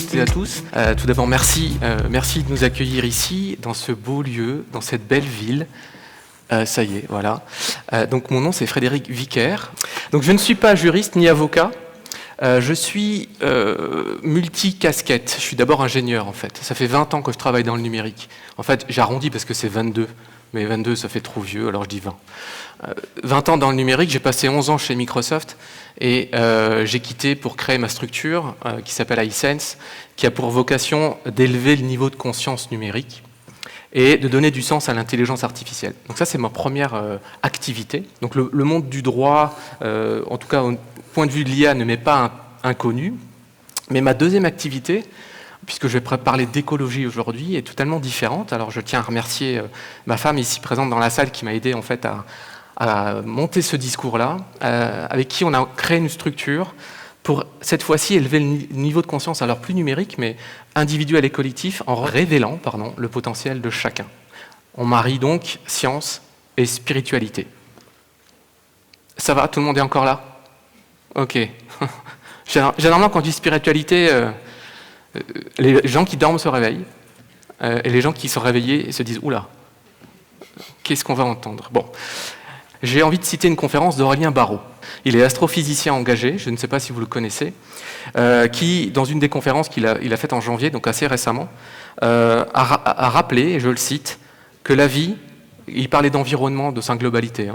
toutes et à tous. Tout d'abord, merci de nous accueillir ici, dans ce beau lieu, dans cette belle ville. Ça y est, voilà. Donc mon nom, c'est Frédéric Vicaire. Donc je ne suis pas juriste ni avocat. Je suis multi-casquette. Je suis d'abord ingénieur, en fait. Ça fait 20 ans que je travaille dans le numérique. En fait, j'arrondis parce que c'est 22. Mais 22, ça fait trop vieux, alors je dis 20. 20 ans dans le numérique, j'ai passé 11 ans chez Microsoft et j'ai quitté pour créer ma structure qui s'appelle iSense, qui a pour vocation d'élever le niveau de conscience numérique et de donner du sens à l'intelligence artificielle. Donc ça, c'est ma première activité. Donc le monde du droit, en tout cas au point de vue de l'IA, ne m'est pas inconnu. Mais ma deuxième activité, puisque je vais parler d'écologie aujourd'hui, est totalement différente. Alors je tiens à remercier ma femme ici présente dans la salle qui m'a aidé en fait à monter ce discours-là, avec qui on a créé une structure pour cette fois-ci élever le niveau de conscience, alors plus numérique, mais individuel et collectif, en révélant le potentiel de chacun. On marie donc science et spiritualité. Ça va, tout le monde est encore là? Ok. Généralement, quand je dis spiritualité, les gens qui dorment se réveillent, et les gens qui sont réveillés se disent « Oula, qu'est-ce qu'on va entendre ?» Bon, j'ai envie de citer une conférence d'Aurélien Barraud. Il est astrophysicien engagé, je ne sais pas si vous le connaissez, qui, dans une des conférences qu'il a faites en janvier, donc assez récemment, a rappelé, et je le cite, que la vie, il parlait d'environnement, de sa globalité,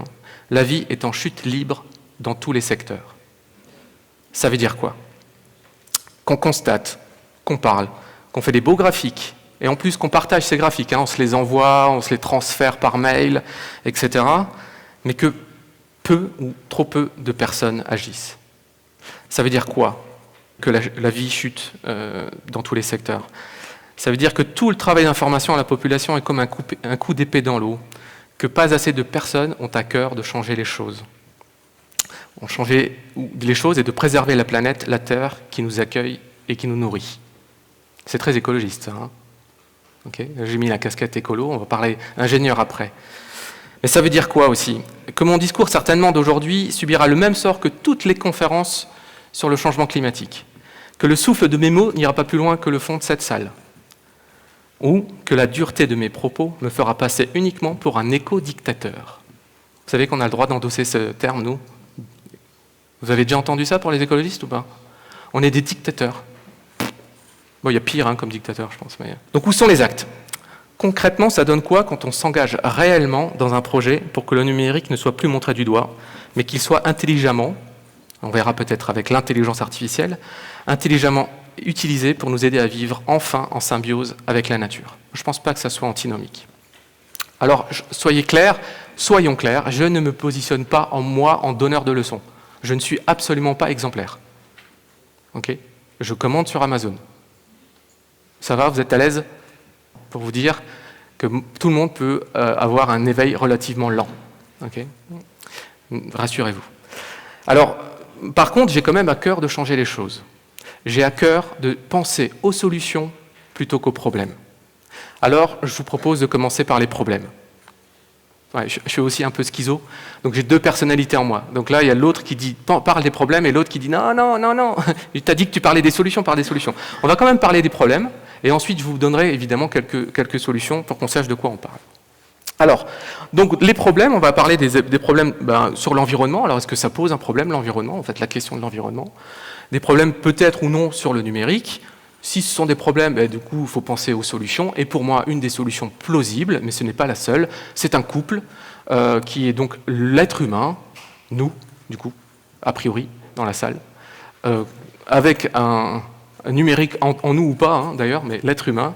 la vie est en chute libre dans tous les secteurs. Ça veut dire quoi? Qu'on constate, qu'on parle, qu'on fait des beaux graphiques, et en plus qu'on partage ces graphiques, on se les envoie, on se les transfère par mail, etc., mais que peu ou trop peu de personnes agissent. Ça veut dire quoi? Que la vie chute dans tous les secteurs. Ça veut dire que tout le travail d'information à la population est comme un coup d'épée dans l'eau, que pas assez de personnes ont à cœur de changer les choses. Changer les choses et de préserver la planète, la Terre, qui nous accueille et qui nous nourrit. C'est très écologiste, ça. Okay. J'ai mis la casquette écolo, on va parler ingénieur après. Mais ça veut dire quoi aussi? Que mon discours, certainement d'aujourd'hui, subira le même sort que toutes les conférences sur le changement climatique. Que le souffle de mes mots n'ira pas plus loin que le fond de cette salle. Ou que la dureté de mes propos me fera passer uniquement pour un éco-dictateur. Vous savez qu'on a le droit d'endosser ce terme, nous? Vous avez déjà entendu ça pour les écologistes ou pas? On est des dictateurs. Bon, il y a pire comme dictateur, je pense. Mais... Donc, où sont les actes? Concrètement, ça donne quoi quand on s'engage réellement dans un projet pour que le numérique ne soit plus montré du doigt, mais qu'il soit intelligemment, on verra peut-être avec l'intelligence artificielle, intelligemment utilisé pour nous aider à vivre enfin en symbiose avec la nature. Je ne pense pas que ça soit antinomique. Alors, soyons clairs, je ne me positionne pas en donneur de leçons. Je ne suis absolument pas exemplaire. Okay? Je commande sur Amazon. Ça va, vous êtes à l'aise pour vous dire que tout le monde peut avoir un éveil relativement lent. Okay? Rassurez-vous. Alors, par contre, j'ai quand même à cœur de changer les choses. J'ai à cœur de penser aux solutions plutôt qu'aux problèmes. Alors, je vous propose de commencer par les problèmes. Ouais, je suis aussi un peu schizo, donc j'ai deux personnalités en moi. Donc là, il y a l'autre qui dit parle des problèmes et l'autre qui dit non, tu as dit que tu parlais des solutions, par des solutions. On va quand même parler des problèmes et ensuite je vous donnerai évidemment quelques solutions pour qu'on sache de quoi on parle. Alors, donc les problèmes, on va parler des problèmes sur l'environnement. Alors, est-ce que ça pose un problème, l'environnement? En fait, la question de l'environnement. Des problèmes peut-être ou non sur le numérique. Si ce sont des problèmes, du coup, il faut penser aux solutions. Et pour moi, une des solutions plausibles, mais ce n'est pas la seule, c'est un couple qui est donc l'être humain, nous, du coup, a priori, dans la salle, avec un numérique en nous ou pas, d'ailleurs, mais l'être humain,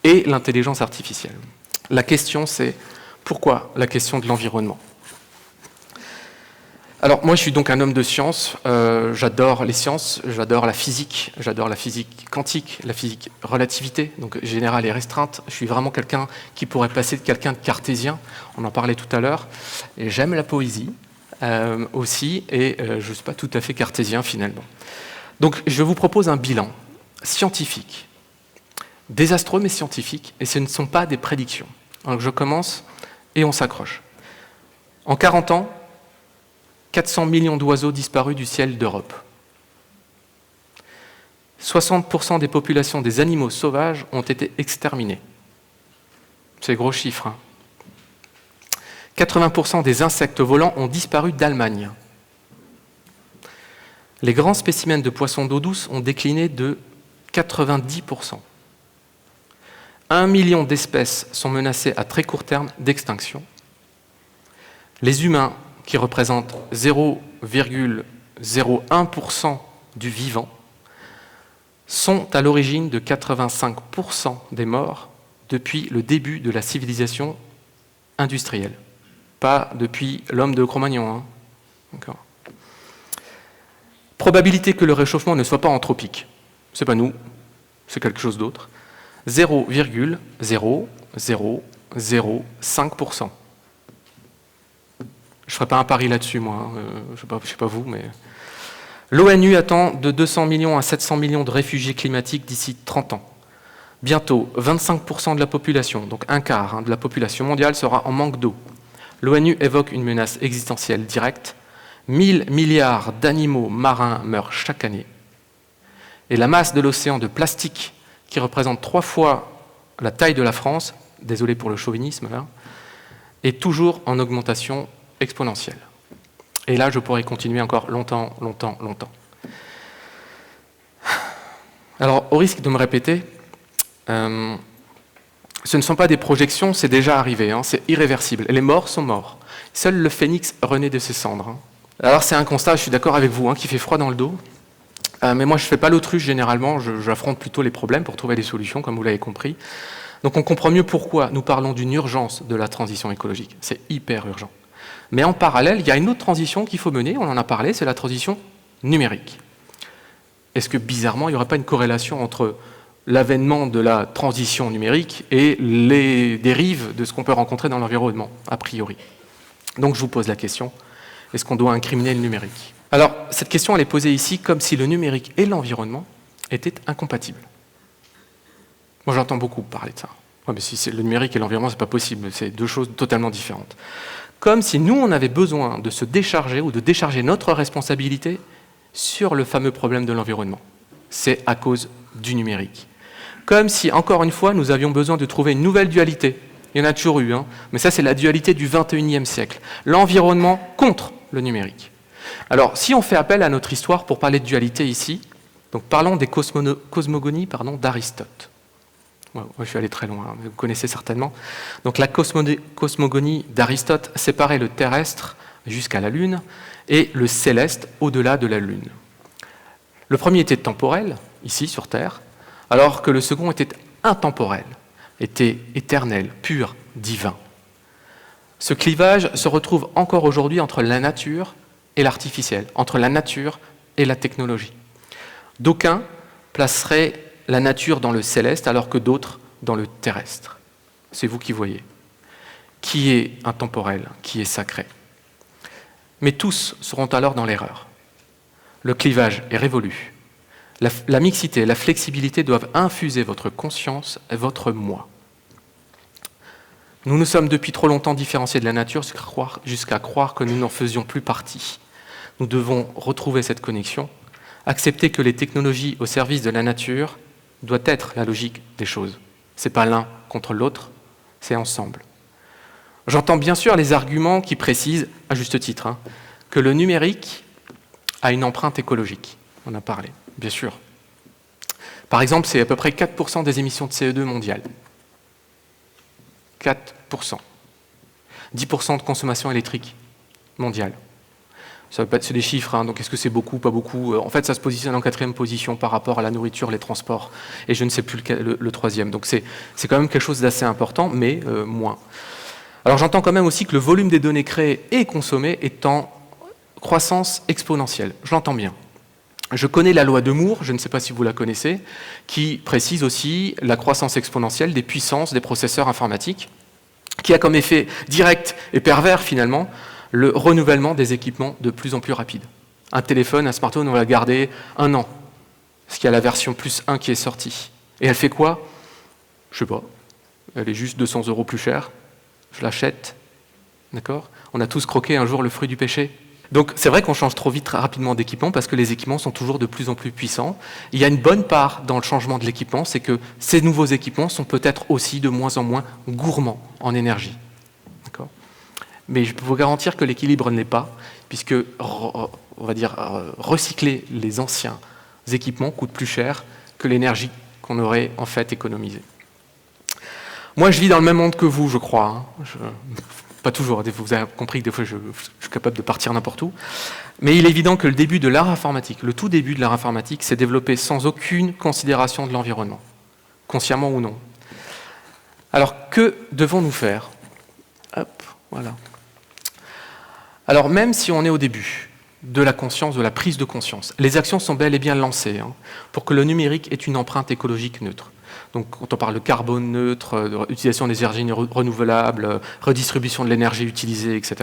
et l'intelligence artificielle. La question, c'est pourquoi la question de l'environnement? Alors, moi, je suis donc un homme de science. J'adore les sciences, j'adore la physique quantique, la physique relativité, donc générale et restreinte. Je suis vraiment quelqu'un qui pourrait passer de quelqu'un de cartésien. On en parlait tout à l'heure. Et j'aime la poésie aussi, et je ne suis pas tout à fait cartésien finalement. Donc, je vous propose un bilan scientifique. Désastreux mais scientifique, et ce ne sont pas des prédictions. Alors je commence et on s'accroche. En 40 ans, 400 millions d'oiseaux disparus du ciel d'Europe. 60% des populations des animaux sauvages ont été exterminées. C'est gros chiffre. 80% des insectes volants ont disparu d'Allemagne. Les grands spécimens de poissons d'eau douce ont décliné de 90%. 1 million d'espèces sont menacées à très court terme d'extinction. Les humains, qui représentent 0,01% du vivant, sont à l'origine de 85% des morts depuis le début de la civilisation industrielle. Pas depuis l'homme de Cro-Magnon. D'accord. Probabilité que le réchauffement ne soit pas anthropique. C'est pas nous, c'est quelque chose d'autre. 0,0005%. Je ne ferai pas un pari là-dessus, moi. Je ne sais pas vous, mais... L'ONU attend de 200 millions à 700 millions de réfugiés climatiques d'ici 30 ans. Bientôt, 25% de la population, donc un quart de la population mondiale, sera en manque d'eau. L'ONU évoque une menace existentielle directe. 1000 milliards d'animaux marins meurent chaque année. Et la masse de l'océan de plastique, qui représente 3 fois la taille de la France, désolé pour le chauvinisme, là, est toujours en augmentation exponentielle. Et là, je pourrais continuer encore longtemps. Alors, au risque de me répéter, ce ne sont pas des projections, c'est déjà arrivé, c'est irréversible. Les morts sont morts. Seul le phénix renaît de ses cendres. Alors, c'est un constat, je suis d'accord avec vous, qui fait froid dans le dos. Mais moi, je ne fais pas l'autruche généralement, j'affronte plutôt les problèmes pour trouver des solutions, comme vous l'avez compris. Donc, on comprend mieux pourquoi nous parlons d'une urgence de la transition écologique. C'est hyper urgent. Mais en parallèle, il y a une autre transition qu'il faut mener, on en a parlé, c'est la transition numérique. Est-ce que bizarrement, il n'y aurait pas une corrélation entre l'avènement de la transition numérique et les dérives de ce qu'on peut rencontrer dans l'environnement, a priori? Donc je vous pose la question, est-ce qu'on doit incriminer le numérique? Alors, cette question, elle est posée ici comme si le numérique et l'environnement étaient incompatibles. Moi, j'entends beaucoup parler de ça. Ouais, mais si c'est le numérique et l'environnement, c'est pas possible, c'est deux choses totalement différentes. Comme si nous, on avait besoin de se décharger ou de décharger notre responsabilité sur le fameux problème de l'environnement. C'est à cause du numérique. Comme si, encore une fois, nous avions besoin de trouver une nouvelle dualité. Il y en a toujours eu, mais ça, c'est la dualité du XXIe siècle. L'environnement contre le numérique. Alors, si on fait appel à notre histoire pour parler de dualité ici, donc parlons des cosmogonies d'Aristote. Moi, je suis allé très loin, vous connaissez certainement. Donc la cosmogonie d'Aristote séparait le terrestre jusqu'à la Lune et le céleste au-delà de la Lune. Le premier était temporel, ici sur Terre, alors que le second était intemporel, était éternel, pur, divin. Ce clivage se retrouve encore aujourd'hui entre la nature et l'artificiel, entre la nature et la technologie. D'aucuns placeraient la nature dans le céleste, alors que d'autres dans le terrestre. C'est vous qui voyez. Qui est intemporel, qui est sacré? Mais tous seront alors dans l'erreur. Le clivage est révolu. La mixité et la flexibilité doivent infuser votre conscience et votre moi. Nous nous sommes depuis trop longtemps différenciés de la nature jusqu'à croire que nous n'en faisions plus partie. Nous devons retrouver cette connexion, accepter que les technologies au service de la nature doit être la logique des choses. Ce n'est pas l'un contre l'autre, c'est ensemble. J'entends bien sûr les arguments qui précisent, à juste titre, que le numérique a une empreinte écologique. On en a parlé, bien sûr. Par exemple, c'est à peu près 4% des émissions de CO2 mondiales. 4%. 10% de consommation électrique mondiale. Ça veut pas être des chiffres, donc est-ce que c'est beaucoup, pas beaucoup? En fait, ça se positionne en 4e position par rapport à la nourriture, les transports, et je ne sais plus le 3e. Donc c'est quand même quelque chose d'assez important, mais moins. Alors j'entends quand même aussi que le volume des données créées et consommées est en croissance exponentielle. Je l'entends bien. Je connais la loi de Moore, je ne sais pas si vous la connaissez, qui précise aussi la croissance exponentielle des puissances des processeurs informatiques, qui a comme effet direct et pervers finalement le renouvellement des équipements de plus en plus rapide. Un téléphone, un smartphone, on va le garder 1 an, parce qu'il y a la version plus 1 qui est sortie. Et elle fait quoi? Je sais pas. Elle est juste 200 € plus chère. Je l'achète. D'accord? On a tous croqué un jour le fruit du péché. Donc c'est vrai qu'on change trop vite, très rapidement d'équipement parce que les équipements sont toujours de plus en plus puissants. Il y a une bonne part dans le changement de l'équipement, c'est que ces nouveaux équipements sont peut-être aussi de moins en moins gourmands en énergie. D'accord ? Mais je peux vous garantir que l'équilibre ne l'est pas, puisque on va dire, recycler les anciens équipements coûte plus cher que l'énergie qu'on aurait en fait économisée. Moi je vis dans le même monde que vous, je crois. Pas toujours, vous avez compris que des fois je suis capable de partir n'importe où. Mais il est évident que le début de l'art informatique, le tout début de l'art informatique, s'est développé sans aucune considération de l'environnement, consciemment ou non. Alors que devons-nous faire ? Hop, voilà. Alors même si on est au début de la conscience, de la prise de conscience, les actions sont bel et bien lancées pour que le numérique ait une empreinte écologique neutre. Donc quand on parle de carbone neutre, utilisation des énergies renouvelables, redistribution de l'énergie utilisée, etc.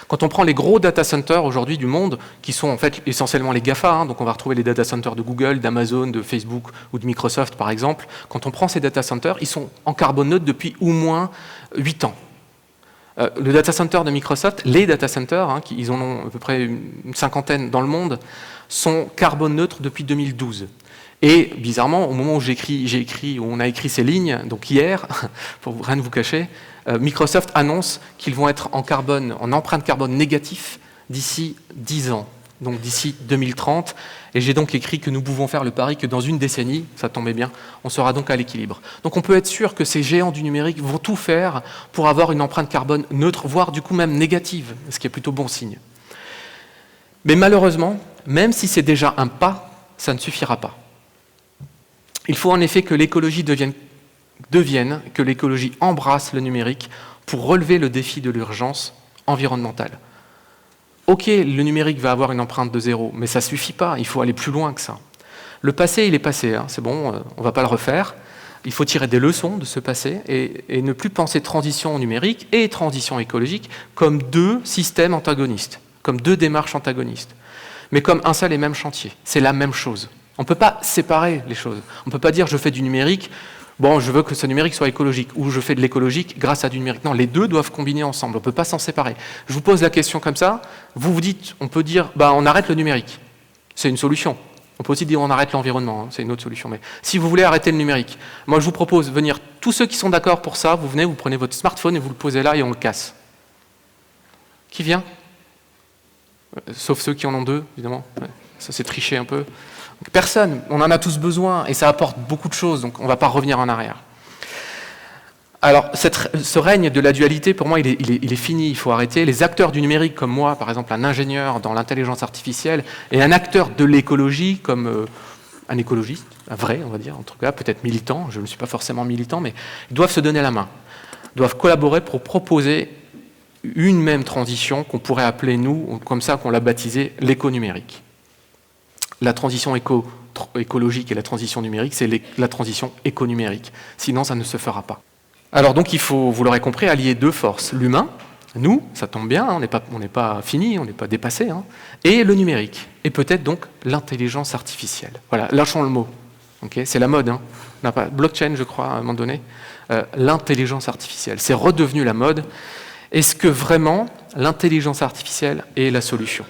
Quand on prend les gros data centers aujourd'hui du monde, qui sont en fait essentiellement les GAFA, donc on va retrouver les data centers de Google, d'Amazon, de Facebook ou de Microsoft par exemple, quand on prend ces data centers, ils sont en carbone neutre depuis au moins 8 ans. Le data center de Microsoft, les data centers, ils en ont à peu près une cinquantaine dans le monde, sont carbone neutres depuis 2012. Et bizarrement, au moment où on a écrit ces lignes, donc hier, pour rien ne vous cacher, Microsoft annonce qu'ils vont être en empreinte carbone négatif d'ici 10 ans, donc d'ici 2030. Et j'ai donc écrit que nous pouvons faire le pari que dans une décennie, ça tombait bien, on sera donc à l'équilibre. Donc on peut être sûr que ces géants du numérique vont tout faire pour avoir une empreinte carbone neutre, voire du coup même négative, ce qui est plutôt bon signe. Mais malheureusement, même si c'est déjà un pas, ça ne suffira pas. Il faut en effet que l'écologie que l'écologie embrasse le numérique pour relever le défi de l'urgence environnementale. Ok, le numérique va avoir une empreinte de zéro, mais ça ne suffit pas, il faut aller plus loin que ça. Le passé, il est passé, c'est bon, on ne va pas le refaire. Il faut tirer des leçons de ce passé et ne plus penser transition numérique et transition écologique comme deux systèmes antagonistes, comme deux démarches antagonistes, mais comme un seul et même chantier. C'est la même chose. On ne peut pas séparer les choses. On ne peut pas dire je fais du numérique, bon, je veux que ce numérique soit écologique, ou je fais de l'écologique grâce à du numérique. Non, les deux doivent combiner ensemble, on ne peut pas s'en séparer. Je vous pose la question comme ça, vous vous dites, on peut dire, on arrête le numérique. C'est une solution. On peut aussi dire on arrête l'environnement, c'est une autre solution. Mais si vous voulez arrêter le numérique, moi je vous propose de venir, tous ceux qui sont d'accord pour ça, vous venez, vous prenez votre smartphone et vous le posez là et on le casse. Qui vient ? Sauf ceux qui en ont deux, évidemment. Ouais. Ça c'est tricher un peu. Personne, on en a tous besoin et ça apporte beaucoup de choses, donc on ne va pas revenir en arrière. Alors, ce règne de la dualité, pour moi, il est fini, il faut arrêter. Les acteurs du numérique, comme moi, par exemple, un ingénieur dans l'intelligence artificielle, et un acteur de l'écologie, comme un écologiste, un vrai, on va dire, en tout cas, peut-être militant, je ne suis pas forcément militant, mais ils doivent se donner la main, doivent collaborer pour proposer une même transition qu'on pourrait appeler, nous, comme ça qu'on l'a baptisé, l'éco-numérique. La transition écologique et la transition numérique, c'est la transition éco-numérique. Sinon, ça ne se fera pas. Alors donc, il faut, vous l'aurez compris, allier deux forces. L'humain, nous, ça tombe bien, on n'est pas fini, on n'est pas dépassé, et le numérique. Et peut-être donc l'intelligence artificielle. Voilà, lâchons le mot. Okay, c'est la mode. On n'a pas blockchain, je crois, à un moment donné. L'intelligence artificielle, c'est redevenu la mode. Est-ce que vraiment l'intelligence artificielle est la solution ?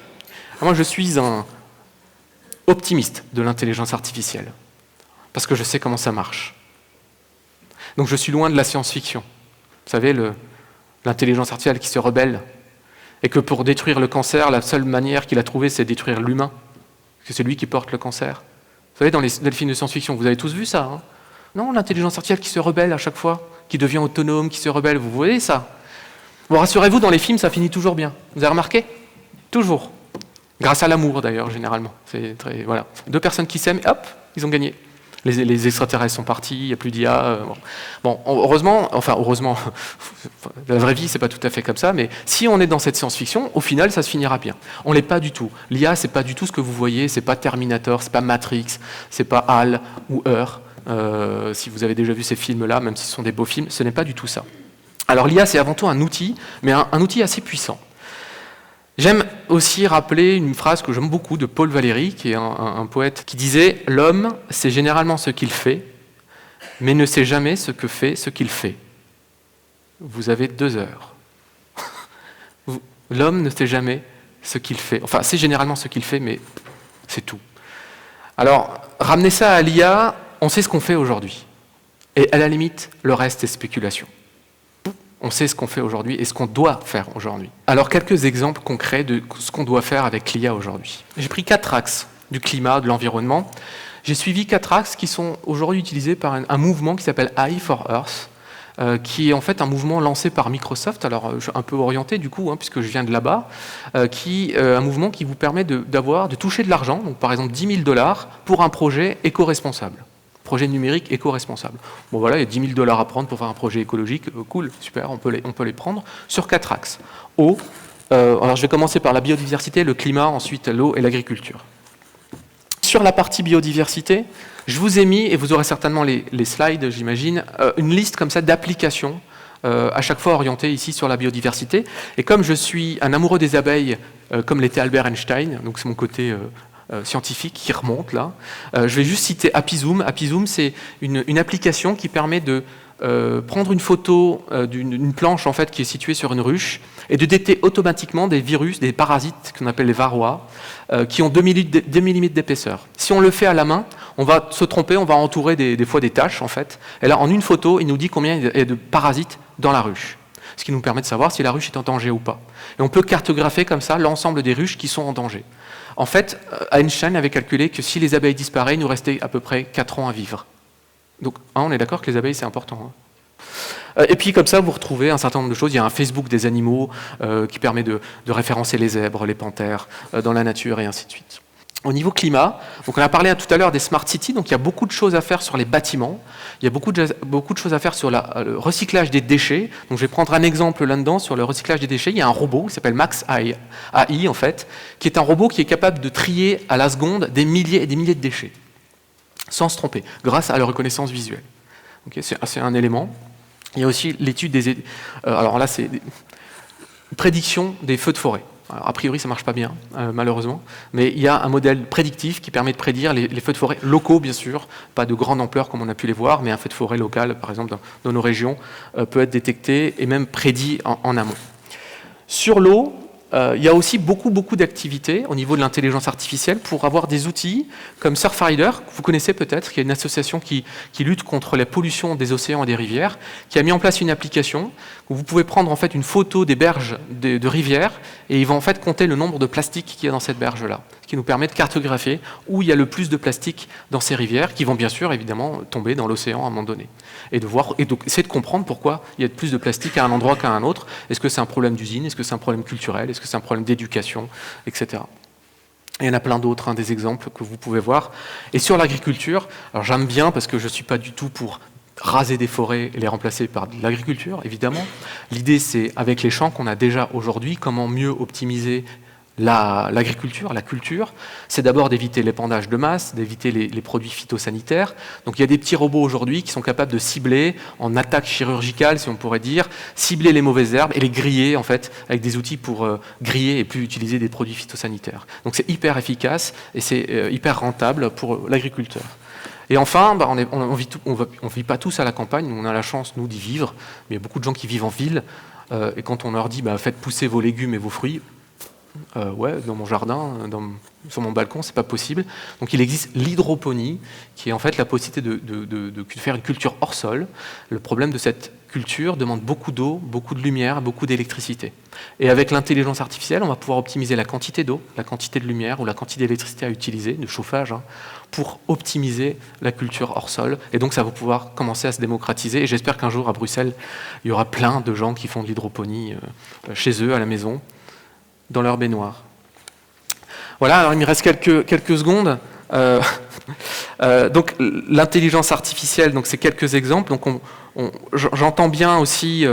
Alors moi, je suis un optimiste de l'intelligence artificielle, parce que je sais comment ça marche. Donc je suis loin de la science-fiction. Vous savez, l'intelligence artificielle qui se rebelle, et que pour détruire le cancer, la seule manière qu'il a trouvée, c'est détruire l'humain, parce que c'est lui qui porte le cancer. Vous savez, dans les films de science-fiction, vous avez tous vu ça, Non, l'intelligence artificielle qui se rebelle à chaque fois, qui devient autonome, qui se rebelle, vous voyez ça ? Bon, rassurez-vous, dans les films, ça finit toujours bien. Vous avez remarqué ? Toujours. Grâce à l'amour, d'ailleurs, généralement. C'est très, voilà. Deux personnes qui s'aiment, hop, ils ont gagné. Les extraterrestres sont partis, il n'y a plus d'IA. Bon, heureusement, la vraie vie, c'est pas tout à fait comme ça, mais si on est dans cette science-fiction, au final, ça se finira bien. On l'est pas du tout. L'IA, c'est pas du tout ce que vous voyez, c'est pas Terminator, c'est pas Matrix, c'est pas HAL ou Heure. Si vous avez déjà vu ces films-là, même si ce sont des beaux films, ce n'est pas du tout ça. Alors l'IA, c'est avant tout un outil, mais un outil assez puissant. J'aime aussi rappeler une phrase que j'aime beaucoup de Paul Valéry, qui est un poète, qui disait « L'homme sait généralement ce qu'il fait, mais ne sait jamais ce que fait ce qu'il fait. » Vous avez 2 heures. L'homme ne sait jamais ce qu'il fait. Enfin, c'est généralement ce qu'il fait, mais c'est tout. Alors, ramener ça à l'IA, on sait ce qu'on fait aujourd'hui. Et à la limite, le reste est spéculation. On sait ce qu'on fait aujourd'hui et ce qu'on doit faire aujourd'hui. Alors, quelques exemples concrets de ce qu'on doit faire avec l'IA aujourd'hui. J'ai pris 4 axes du climat, de l'environnement. J'ai suivi 4 axes qui sont aujourd'hui utilisés par un mouvement qui s'appelle AI for Earth, qui est en fait un mouvement lancé par Microsoft, alors je suis un peu orienté du coup, puisque je viens de là-bas, un mouvement qui vous permet de toucher de l'argent, donc par exemple 10 000 $ pour un projet éco-responsable. Projet numérique éco-responsable. Bon voilà, il y a 10 000 $ à prendre pour faire un projet écologique, cool, super, on peut les prendre, sur 4 axes. Eau, alors je vais commencer par la biodiversité, le climat, ensuite l'eau et l'agriculture. Sur la partie biodiversité, je vous ai mis, et vous aurez certainement les slides, j'imagine, une liste comme ça d'applications, à chaque fois orientées ici sur la biodiversité. Et comme je suis un amoureux des abeilles, comme l'était Albert Einstein, donc c'est mon côté scientifique qui remonte là, je vais juste citer AppyZoom. AppyZoom, c'est une application qui permet de prendre une photo d'une planche en fait, qui est située sur une ruche et de détecter automatiquement des virus, des parasites qu'on appelle les varroas, qui ont 2 mm d'épaisseur. Si on le fait à la main, on va se tromper, on va entourer des fois des taches en fait. Et là, en une photo, il nous dit combien il y a de parasites dans la ruche. Ce qui nous permet de savoir si la ruche est en danger ou pas. Et on peut cartographier comme ça l'ensemble des ruches qui sont en danger. En fait, Einstein avait calculé que si les abeilles disparaissaient, il nous restait à peu près 4 ans à vivre. Donc, on est d'accord que les abeilles, c'est important. Et puis, comme ça, vous retrouvez un certain nombre de choses. Il y a un Facebook des animaux qui permet de référencer les zèbres, les panthères dans la nature et ainsi de suite. Au niveau climat, donc on a parlé tout à l'heure des smart cities, donc il y a beaucoup de choses à faire sur les bâtiments, il y a beaucoup de choses à faire sur le recyclage des déchets. Donc je vais prendre un exemple là-dedans sur le recyclage des déchets. Il y a un robot qui s'appelle Max AI en fait, qui est un robot qui est capable de trier à la seconde des milliers et des milliers de déchets, sans se tromper, grâce à la reconnaissance visuelle. Okay, c'est un élément. Il y a aussi l'étude des... alors là, c'est une prédiction des feux de forêt. Alors, a priori, ça ne marche pas bien, malheureusement, mais il y a un modèle prédictif qui permet de prédire les feux de forêt locaux, bien sûr, pas de grande ampleur comme on a pu les voir, mais un feu de forêt local, par exemple, dans nos régions, peut être détecté et même prédit en amont. Sur l'eau, il y a aussi beaucoup d'activités au niveau de l'intelligence artificielle pour avoir des outils comme Surfrider, que vous connaissez peut-être, qui est une association qui lutte contre la pollution des océans et des rivières, qui a mis en place une application où vous pouvez prendre en fait une photo des berges de rivières et ils vont en fait compter le nombre de plastiques qu'il y a dans cette berge-là, ce qui nous permet de cartographier où il y a le plus de plastique dans ces rivières qui vont bien sûr évidemment tomber dans l'océan à un moment donné. Et donc essayer de comprendre pourquoi il y a plus de plastique à un endroit qu'à un autre. Est-ce que c'est un problème d'usine? Est-ce que c'est un problème culturel? Est-ce que c'est un problème d'éducation? Etc. Il y en a plein d'autres, des exemples que vous pouvez voir. Et sur l'agriculture, alors j'aime bien parce que je ne suis pas du tout pour raser des forêts et les remplacer par de l'agriculture, évidemment. L'idée, c'est, avec les champs qu'on a déjà aujourd'hui, comment mieux optimiser l'agriculture, la culture, c'est d'abord d'éviter l'épandage de masse, d'éviter les produits phytosanitaires. Donc il y a des petits robots aujourd'hui qui sont capables de cibler, en attaque chirurgicale, si on pourrait dire, cibler les mauvaises herbes et les griller, en fait, avec des outils pour griller et plus utiliser des produits phytosanitaires. Donc c'est hyper efficace et c'est hyper rentable pour l'agriculteur. Et enfin, on vit pas tous à la campagne, on a la chance, nous, d'y vivre, mais il y a beaucoup de gens qui vivent en ville, et quand on leur dit faites pousser vos légumes et vos fruits, ouais, dans mon jardin, sur mon balcon, c'est pas possible. Donc il existe l'hydroponie, qui est en fait la possibilité de faire une culture hors sol. Le problème de cette culture demande beaucoup d'eau, beaucoup de lumière, beaucoup d'électricité. Et avec l'intelligence artificielle, on va pouvoir optimiser la quantité d'eau, la quantité de lumière ou la quantité d'électricité à utiliser, de chauffage, pour optimiser la culture hors sol. Et donc ça va pouvoir commencer à se démocratiser. Et j'espère qu'un jour, à Bruxelles, il y aura plein de gens qui font de l'hydroponie chez eux, à la maison, dans leur baignoire. Voilà, alors il me reste quelques secondes. Donc l'intelligence artificielle, donc c'est quelques exemples. Donc j'entends bien aussi,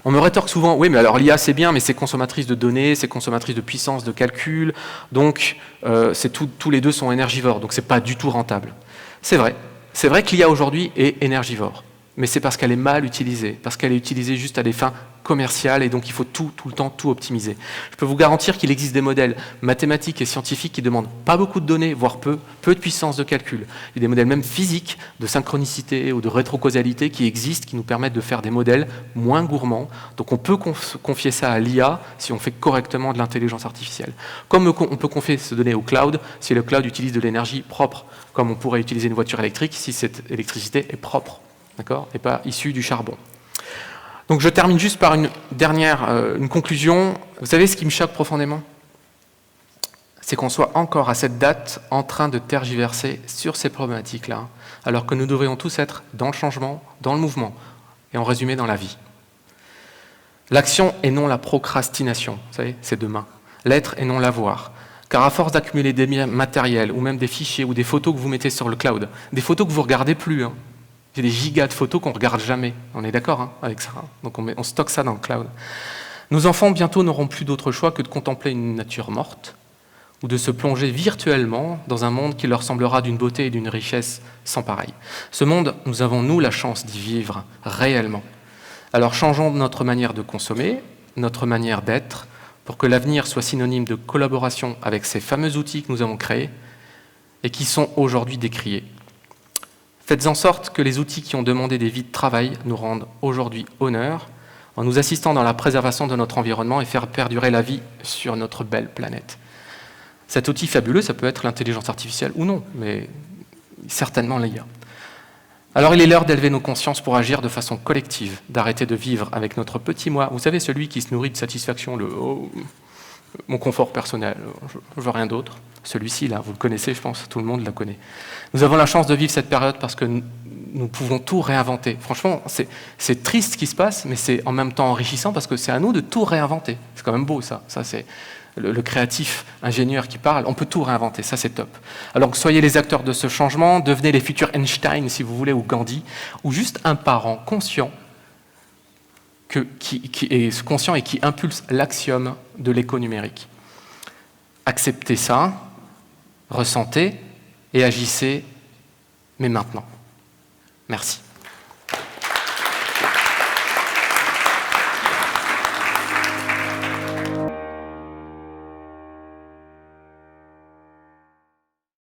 on me rétorque souvent, oui, mais alors l'IA c'est bien, mais c'est consommatrice de données, c'est consommatrice de puissance de calcul, donc tous les deux sont énergivores, donc c'est pas du tout rentable. C'est vrai que l'IA aujourd'hui est énergivore. mais c'est parce qu'elle est mal utilisée, parce qu'elle est utilisée juste à des fins commerciales, et donc il faut tout le temps, tout optimiser. Je peux vous garantir qu'il existe des modèles mathématiques et scientifiques qui ne demandent pas beaucoup de données, voire peu de puissance de calcul. Il y a des modèles même physiques, de synchronicité ou de rétrocausalité qui existent, qui nous permettent de faire des modèles moins gourmands. Donc on peut confier ça à l'IA si on fait correctement de l'intelligence artificielle. Comme on peut confier ces données au cloud si le cloud utilise de l'énergie propre, comme on pourrait utiliser une voiture électrique si cette électricité est propre, d'accord, et pas issue du charbon. Donc je termine juste par une conclusion. Vous savez ce qui me choque profondément ? C'est qu'on soit encore à cette date en train de tergiverser sur ces problématiques-là, alors que nous devrions tous être dans le changement, dans le mouvement, et en résumé dans la vie. L'action et non la procrastination, vous savez, c'est demain. L'être et non l'avoir. Car à force d'accumuler des biens matériels, ou même des fichiers, ou des photos que vous mettez sur le cloud, des photos que vous ne regardez plus, il y a des gigas de photos qu'on ne regarde jamais. On est d'accord avec ça. Donc on stocke ça dans le cloud. Nos enfants, bientôt, n'auront plus d'autre choix que de contempler une nature morte ou de se plonger virtuellement dans un monde qui leur semblera d'une beauté et d'une richesse sans pareil. Ce monde, nous avons, nous, la chance d'y vivre réellement. Alors changeons notre manière de consommer, notre manière d'être, pour que l'avenir soit synonyme de collaboration avec ces fameux outils que nous avons créés et qui sont aujourd'hui décriés. Faites en sorte que les outils qui ont demandé des vies de travail nous rendent aujourd'hui honneur en nous assistant dans la préservation de notre environnement et faire perdurer la vie sur notre belle planète. Cet outil fabuleux, ça peut être l'intelligence artificielle ou non, mais certainement l'IA. Alors il est l'heure d'élever nos consciences pour agir de façon collective, d'arrêter de vivre avec notre petit moi. Vous savez, celui qui se nourrit de satisfaction, mon confort personnel, je veux rien d'autre. Celui-ci, là, vous le connaissez, je pense, tout le monde la connaît. Nous avons la chance de vivre cette période parce que nous pouvons tout réinventer. Franchement, c'est triste ce qui se passe, mais c'est en même temps enrichissant parce que c'est à nous de tout réinventer. C'est quand même beau, ça. Ça, c'est le créatif ingénieur qui parle. On peut tout réinventer, ça, c'est top. Alors, soyez les acteurs de ce changement, devenez les futurs Einstein, si vous voulez, ou Gandhi, ou juste un parent conscient qui est conscient et qui impulse l'axiome de l'éco-numérique. Acceptez ça, ressentez et agissez, mais maintenant. Merci.